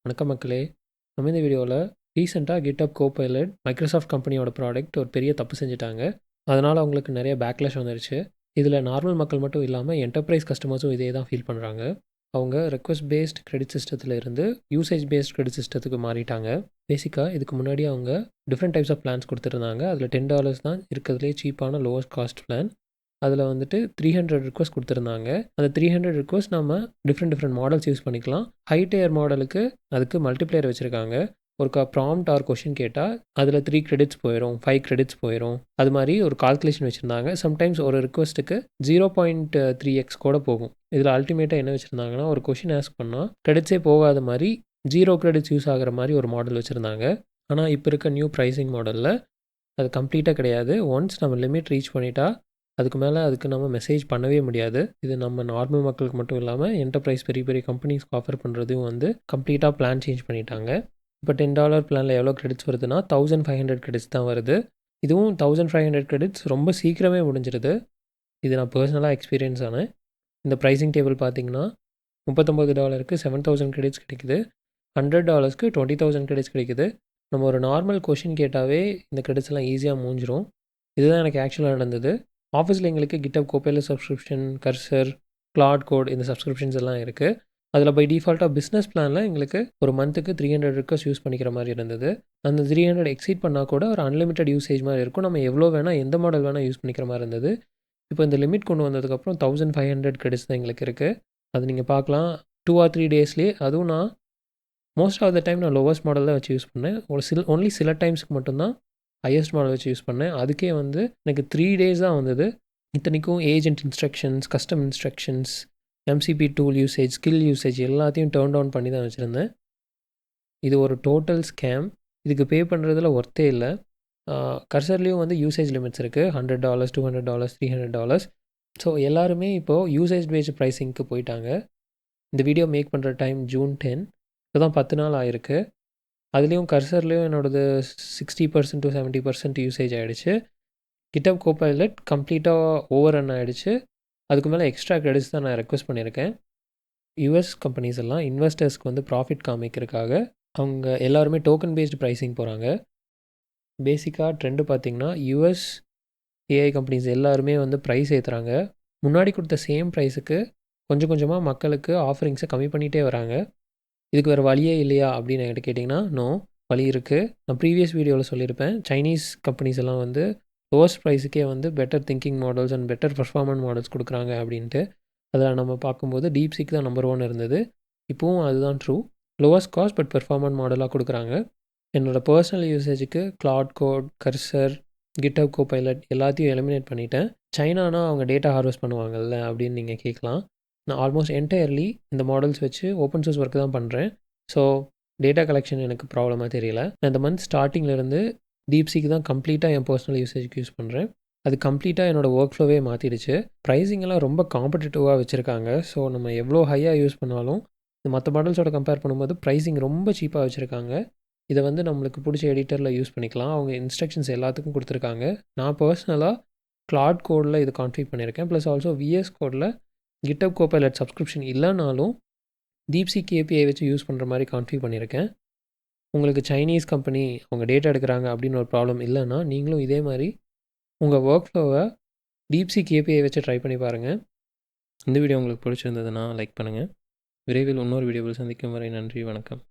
வணக்கம் மக்களே. நம்ம இந்த வீடியோவில் ரீசெண்டாக GitHub copilot மைக்ரோசாஃப்ட் கம்பெனியோட ப்ராடக்ட் ஒரு பெரிய தப்பு செஞ்சுட்டாங்க. அதனால் அவங்களுக்கு நிறைய பேக்லாஷ் வந்துருச்சு. இதில் நார்மல் மக்கள் மட்டும் இல்லாமல் என்டர்பிரைஸ் கஸ்டமர்ஸும் இதே தான் ஃபீல் பண்ணுறாங்க. அவங்க ரெக்வஸ்ட் பேஸ்ட் கிரெடிட் சிஸ்டத்தில் இருந்து யூசேஜ் பேஸ்ட் கிரெடிட் சிஸ்டத்துக்கு மாறிட்டாங்க. பேசிக்காக இதுக்கு முன்னாடி அவங்க டிஃப்ரெண்ட் டைப்ஸ் ஆஃப் பிளான்ஸ் கொடுத்துருந்தாங்க. அதில் $10 தான் இருக்கிறதுலே சீப்பான லோவஸ்ட் காஸ்ட் பிளான். அதில் வந்துட்டு 300 ரிக்வஸ்ட் கொடுத்துருந்தாங்க. அந்த 300 ரிக்வஸ்ட் நம்ம டிஃப்ரெண்ட் மாடல்ஸ் யூஸ் பண்ணிக்கலாம். ஹை டயர் மாடலுக்கு அதுக்கு மல்டிப்ளேயர் வச்சுருக்காங்க. ஒரு ப்ராம்ப்ட் ஆர் கொஷின் கேட்டால் அதில் 3 கிரெடிட்ஸ் போயிடும், 5 கிரெடிட்ஸ் போயிடும். அது மாதிரி ஒரு கால்குலேஷன் வச்சுருந்தாங்க. சம்டைம்ஸ் ஒரு ரிக்வஸ்ட்டுக்கு 0.3x கூட போகும். இதில் அல்டிமேட்டாக என்ன வச்சுருந்தாங்கன்னா, ஒரு கொஷின் ஆஸ்க் பண்ணால் கிரெடிட்ஸே போகாத மாதிரி 0 கிரெடிட்ஸ் யூஸ் ஆகிற மாதிரி ஒரு மாடல் வச்சுருந்தாங்க. ஆனால் இப்போ இருக்க நியூ ப்ரைஸிங் மாடலில் அது கம்ப்ளீட்டாக கிடையாது. ஒன்ஸ் நம்ம லிமிட் ரீச் பண்ணிட்டா அதுக்கு மேலே அதுக்கு நம்ம மெசேஜ் பண்ணவே முடியாது. இது நம்ம நார்மல் மக்களுக்கு மட்டும் இல்லாமல் என்டர்பிரைஸ் பெரிய பெரிய கம்பெனிஸ்க்கு ஆஃபர் பண்ணுறதும் வந்து கம்ப்ளீட்டாக பிளான் சேஞ்ச் பண்ணிட்டாங்க. இப்போ $10 பிளானில் எவ்வளோ கிரெடிட்ஸ் வருதுன்னா 1500 கிரெடிட்ஸ் தான் வருது. இதுவும் 1500 கிரெடிட்ஸ் ரொம்ப சீக்கிரமே முடிஞ்சிருது. இது நான் பர்சனலாக எக்ஸ்பீரியன்ஸ் ஆனேன். இந்த ப்ரைஸிங் டேபிள் பார்த்தீங்கன்னா $39க்கு 7000 கிரெடிட்ஸ் கிடைக்குது. $100க்கு 20,000 கிரெடிட்ஸ் கிடைக்குது. நம்ம ஒரு நார்மல் கொஷின் கேட்டாவே இந்த கிரெடிட்ஸ் எல்லாம் ஈஸியாக மூஞ்சிரும். இதுதான் எனக்கு ஆக்சுவலாக நடந்தது. ஆஃபீஸில் எங்களுக்கு GitHub copilot subscription, cursor, Claude code இந்த சப்ஸ்கிரிப்ஷன்ஸ் எல்லாம் இருக்குது. அதில் பை டிஃபால்ட்டாக பிஸ்னஸ் பிளானில் எங்களுக்கு ஒரு மந்த்துக்கு 300 ரிக்வஸ்ட் யூஸ் பண்ணிக்கிற மாதிரி இருந்தது. அந்த 300 எக்ஸீட் பண்ணால் கூட ஒரு அன்லிமிட்டட் யூசேஜ் மாதிரி இருக்கும். நம்ம எவ்வளோ வேணால் எந்த மாடல் வேணால் யூஸ் பண்ணிக்கிற மாதிரி இருந்தது. இப்போ இந்த லிமிட் கொண்டு வந்ததுக்கப்புறம் 1500 கிரெடிட்ஸ் தான் எங்களுக்கு இருக்குது. அது நீங்கள் பார்க்கலாம் 2 or 3 டேஸ்லேயே. அதுவும் நான் மோஸ்ட் ஆஃப் த டைம் நான் லோவஸ்ட் மாடல் தான் வச்சு யூஸ் பண்ணேன். ஒன்லி சில டைம்ஸ்க்கு மட்டும்தான் ஹையஸ்ட் மாடல் வச்சு யூஸ் பண்ணேன். அதுக்கே வந்து எனக்கு 3 டேஸ் தான் வந்தது. இத்தனைக்கும் agent instructions, custom instructions, MCP tool usage, skill usage எல்லாத்தையும் டர்ன் டவுன் பண்ணி தான் வச்சுருந்தேன். இது ஒரு டோட்டல் ஸ்கேம். இதுக்கு பே பண்ணுறதுல ஒர்த்தே இல்லை. கர்சர்லேயும் வந்து யூசேஜ் லிமிட்ஸ் இருக்குது. $100, $200, $300. ஸோ எல்லாருமே இப்போது யூசேஜ் பேஸ்ட் ப்ரைஸிங்க்கு போயிட்டாங்க. இந்த வீடியோ மேக் பண்ணுற டைம் June 10. இப்போ தான் 10 நாள் ஆயிருக்கு. அதுலேயும் கர்சர்லேயும் என்னோடது 60% to 70% யூசேஜ் ஆகிடுச்சு. GitHub copilot கம்ப்ளீட்டாக ஓவர் ரன் ஆகிடுச்சு. அதுக்கு மேலே எக்ஸ்ட்ரா கிரெடிட்ஸ் தான் நான் ரெக்வஸ்ட் பண்ணியிருக்கேன். US கம்பெனிஸ் எல்லாம் இன்வெஸ்டர்ஸ்க்கு வந்து ப்ராஃபிட் காமிக்கிறதுக்காக அவங்க எல்லாருமே டோக்கன் பேஸ்டு ப்ரைஸிங் போகிறாங்க. பேசிக்காக ட்ரெண்டு பார்த்திங்கன்னா US AI கம்பெனிஸ் எல்லாருமே வந்து ப்ரைஸ் ஏற்றுறாங்க. முன்னாடி கொடுத்த சேம் ப்ரைஸுக்கு கொஞ்சம் கொஞ்சமாக மக்களுக்கு ஆஃபரிங்ஸை கம்மி பண்ணிகிட்டே வராங்க. இதுக்கு வேறு வழியே இல்லையா அப்படின்னு என்கிட்ட கேட்டிங்கன்னா, நோ, வழி இருக்குது. நான் ப்ரீவியஸ் வீடியோவில் சொல்லியிருப்பேன். சைனீஸ் கம்பெனிஸ் எல்லாம் வந்து லோவஸ்ட் ப்ரைஸுக்கே வந்து better thinking models and better performance models கொடுக்குறாங்க அப்படின்ட்டு. அதில் நம்ம பார்க்கும்போது Deepseek தான் நம்பர் 1 இருந்தது. இப்போவும் அதுதான் true. Lowest cost but performance மாடலாக கொடுக்குறாங்க. என்னோடய பர்சனல் யூசேஜுக்கு Claude code, Cursor, GitHub copilot எல்லாத்தையும் எலிமினேட் பண்ணிட்டேன். சைனானா அவங்க டேட்டா ஹார்வெஸ்ட் பண்ணுவாங்கல்ல அப்படின்னு நீங்கள் கேட்கலாம். நான் ஆல்மோஸ்ட் என்டையர்லி இந்த மாடல்ஸ் வச்சு ஓப்பன் சோர்ஸ் ஒர்க் தான் பண்ணுறேன். ஸோ டேட்டா கலெக்ஷன் எனக்கு ப்ராப்ளமாக தெரியல. நான் இந்த மந்த் ஸ்டார்டிங்லேருந்து Deepseek தான் கம்ப்ளீட்டாக என் பர்சனல் யூசேஜுக்கு யூஸ் பண்ணுறேன். அது கம்ப்ளீட்டாக என்னோடய ஒர்க் ஃப்ளோவே மாற்றிடுச்சு. ப்ரைஸிங் எல்லாம் ரொம்ப காம்படிட்டிவாக வச்சுருக்காங்க. ஸோ நம்ம எவ்வளோ ஹையாக யூஸ் பண்ணாலும் இந்த மற்ற மாடல்ஸோட கம்பேர் பண்ணும்போது ப்ரைஸிங் ரொம்ப சீப்பாக வச்சுருக்காங்க. இதை வந்து நம்மளுக்கு பிடிச்ச எடிட்டரில் யூஸ் பண்ணிக்கலாம். அவங்க இன்ஸ்ட்ரக்ஷன்ஸ் எல்லாத்துக்கும் கொடுத்துருக்காங்க. நான் பர்சனலாக கிளாட் கோடில் இது கான்ஃபிக் பண்ணியிருக்கேன். Plus also VS கோடில் GitHub copilot subscription இல்லைனாலும் Deepseek API வச்சு யூஸ் பண்ணுற மாதிரி கான்ஃபிக் பண்ணியிருக்கேன். உங்களுக்கு சைனீஸ் கம்பெனி அவங்க டேட்டா எடுக்கிறாங்க அப்படின்னு ஒரு ப்ராப்ளம் இல்லைன்னா நீங்களும் இதே மாதிரி உங்கள் ஒர்க் ஃப்ளோவை Deepseek API வச்சு ட்ரை பண்ணி பாருங்கள். இந்த வீடியோ உங்களுக்கு பிடிச்சிருந்ததுன்னா லைக் பண்ணுங்கள். விரைவில் இன்னொரு வீடியோவில் சந்திக்கும் வரை நன்றி, வணக்கம்.